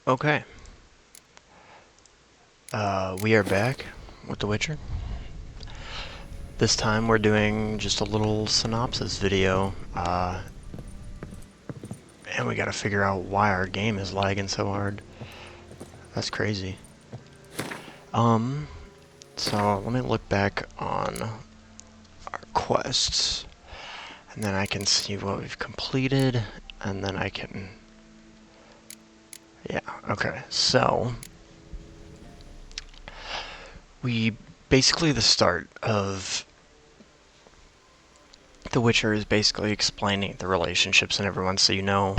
Okay, we are back with The Witcher. This time we're doing just a little synopsis video, and we gotta figure out why our game is lagging so hard. That's crazy. Um, so let me look back on our quests, and then I can see what we've completed, and then I can... Yeah, okay, so... Basically the start of The Witcher is basically explaining the relationships and everyone, so you know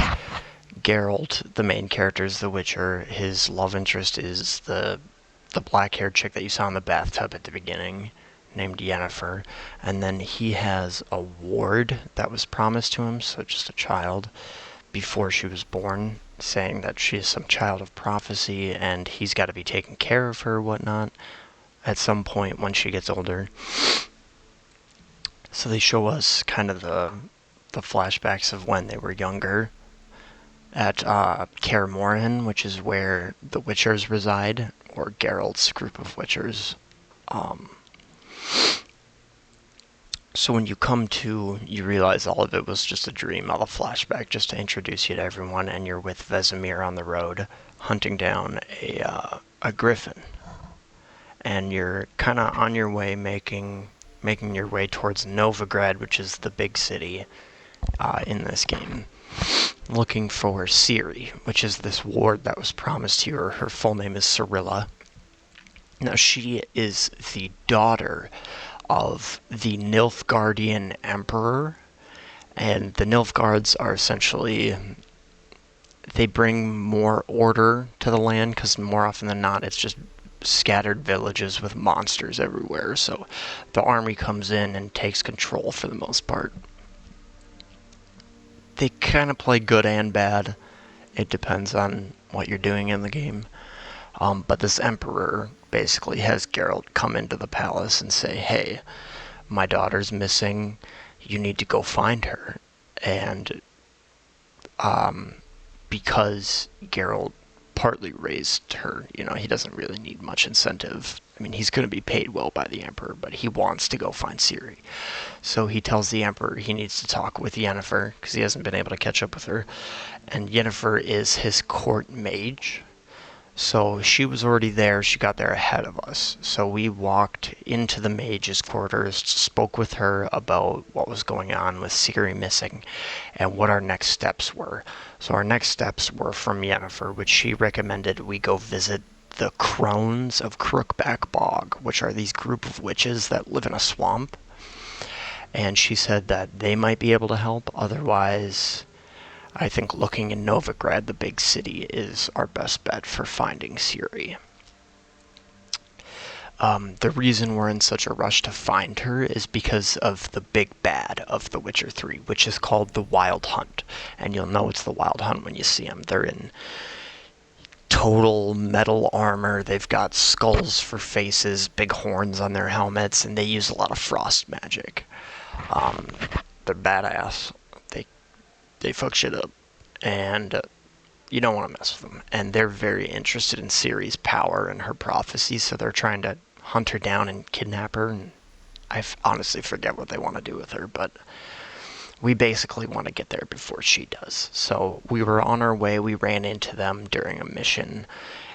Geralt, the main character, is the Witcher. His love interest is the black-haired chick that you saw in the bathtub at the beginning, named Yennefer. And then he has a ward that was promised to him, so just a child, before she was born, saying that she is some child of prophecy, and he's got to be taking care of her, whatnot, at some point when she gets older. So they show us kind of the flashbacks of when they were younger at Kaer Morhen, which is where the Witchers reside, or Geralt's group of Witchers. Um, so when you come to, you realize all of it was just a dream, all a flashback, just to introduce you to everyone, and you're with Vesemir on the road, hunting down a griffin, and you're kind of on your way, making your way towards Novigrad, which is the big city in this game, looking for Ciri, which is this ward that was promised to you. Her full name is Cirilla. Now, she is the daughter of the Nilfgaardian Emperor, and the Nilfgaards are essentially... They bring more order to the land, because more often than not, it's just scattered villages with monsters everywhere, so the army comes in and takes control for the most part. They kind of play good and bad. It depends on what you're doing in the game. But this emperor basically has Geralt come into the palace and say, hey, my daughter's missing. You need to go find her. And because Geralt partly raised her, he doesn't really need much incentive. I mean, he's going to be paid well by the Emperor, but he wants to go find Ciri. So he tells the Emperor he needs to talk with Yennefer, because he hasn't been able to catch up with her. And Yennefer is his court mage. So she was already there. She got there ahead of us. So we walked into the mage's quarters, spoke with her about what was going on with Ciri missing and what our next steps were. So our next steps were from Yennefer, which she recommended we go visit the Crones of Crookback Bog, which are these group of witches that live in a swamp. And she said that they might be able to help. Otherwise, I think looking in Novigrad, the big city, is our best bet for finding Ciri. The reason we're in such a rush to find her is because of the big bad of The Witcher 3, which is called the Wild Hunt. And you'll know it's the Wild Hunt when you see them. They're in total metal armor. They've got skulls for faces, big horns on their helmets, and they use a lot of frost magic. They're badass. They fuck shit up, and you don't want to mess with them. And they're very interested in Ciri's power and her prophecy, so they're trying to hunt her down and kidnap her. And I honestly forget what they want to do with her, but we basically want to get there before she does. So we were on our way. We ran into them during a mission,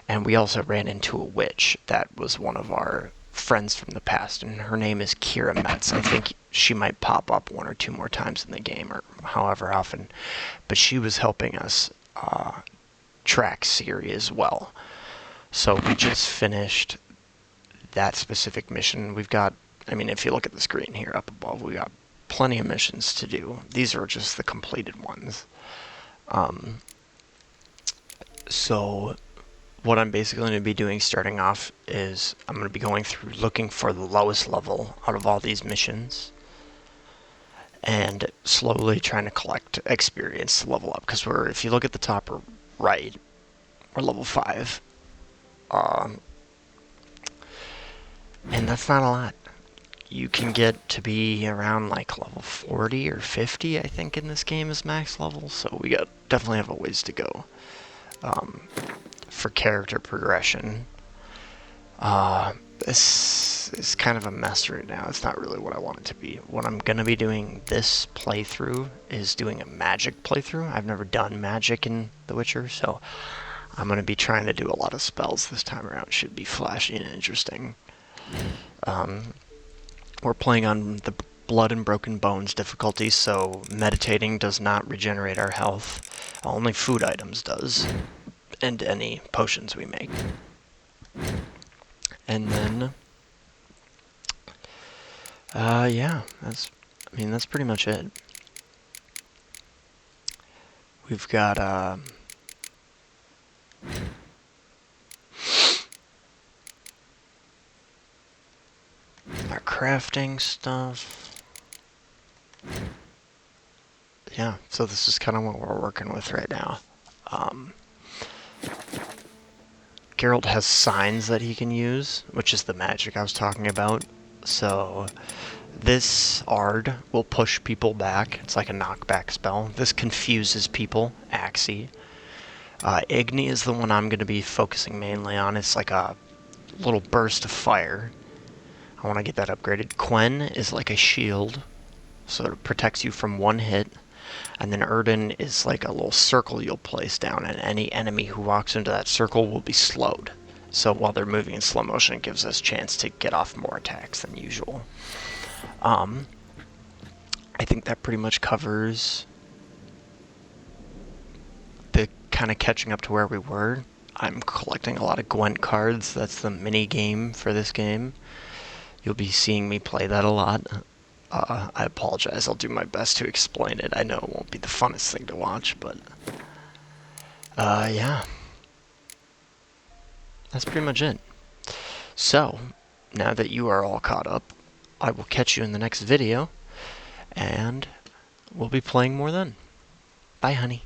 and we also ran into a witch that was one of our friends from the past, and her name is Kira Metz. I think she might pop up one or two more times in the game, or however often, but she was helping us track Ciri as well. So we just finished that specific mission. We've got, I mean, if you look at the screen here up above, we got plenty of missions to do. These are just the completed ones. So what I'm basically going to be doing starting off is I'm going to be going through looking for the lowest level out of all these missions and slowly trying to collect experience to level up, because if you look at the top right, we're level 5. And that's not a lot. You can get to be around like level 40 or 50, I think, in this game is max level, so we definitely have a ways to go. for character progression. This is kind of a mess right now. It's not really what I want it to be. What I'm going to be doing this playthrough is doing a magic playthrough. I've never done magic in The Witcher, so I'm going to be trying to do a lot of spells this time around. Should be flashy and interesting. We're playing on the Blood and Broken Bones difficulty, so meditating does not regenerate our health. Only food items does, and any potions we make. And then, yeah, that's pretty much it. We've got, our crafting stuff. Yeah, so this is kind of what we're working with right now. Geralt has signs that he can use, which is the magic I was talking about. So this Ard will push people back. It's like a knockback spell. This confuses people. Axii. Igni is the one I'm going to be focusing mainly on. It's like a little burst of fire. I want to get that upgraded. Quen is like a shield, so it protects you from one hit. And then Erden is like a little circle you'll place down, and any enemy who walks into that circle will be slowed. So while they're moving in slow motion, it gives us a chance to get off more attacks than usual. I think that pretty much covers the kind of catching up to where we were. I'm collecting a lot of Gwent cards. That's the mini game for this game. You'll be seeing me play that a lot. I apologize. I'll do my best to explain it. I know it won't be the funnest thing to watch, but yeah. That's pretty much it. So, now that you are all caught up, I will catch you in the next video, and we'll be playing more then. Bye, honey.